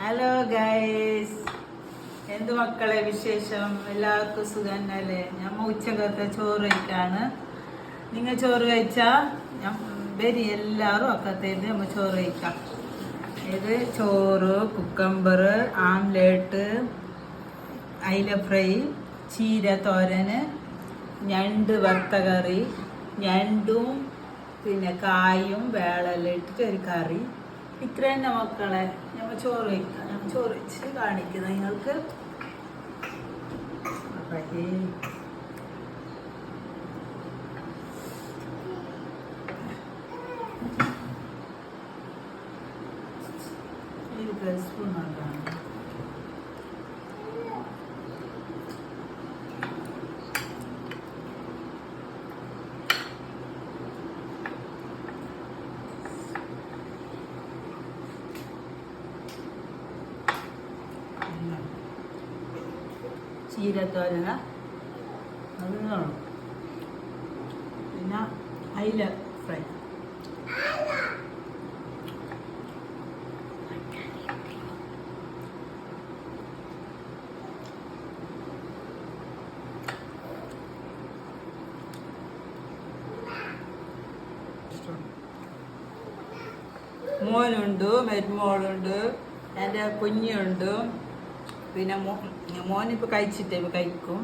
Hello guys, എന്ത് മക്കളെ വിശേഷം? എല്ലാവർക്കും സുഖം തന്നെയല്ലേ? ഞമ്മ ഉച്ചക്കത്തെ ചോറ് കഴിക്കാണ്. നിങ്ങൾ ചോറ് കഴിച്ചാ വരി എല്ലാവരും അക്കത്തേത് നമ്മ ചോറ് കഴിക്കാം. ഇത് ചോറ്, കുക്കമ്പർ, ആംലേറ്റ്, അയില ഫ്രൈ, ചീര തോരന്, ഞണ്ട് വറുത്തകറി, ഞണ്ടും പിന്നെ കായും വേളെല്ലാം ഇട്ടിട്ട് ഒരു കറി. ഇത്ര തന്നെ മക്കളെ. ഞമ്മ ചോറ് വയ്ക്കാം. ഞമ്മ ചോറ് വെച്ച് കാണിക്കുന്നത് നിങ്ങൾക്ക്. സ്പൂൺ ആക്കാം. ചീരത്തോരന അത് വേണം. പിന്നെ അയില ഫ്രൈ. മോനുണ്ട്, മരുമോളുണ്ട്, എൻ്റെ കുഞ്ഞുണ്ട്. പിന്നെ മോനിപ്പോൾ കഴിച്ചിട്ടേ കഴിക്കും.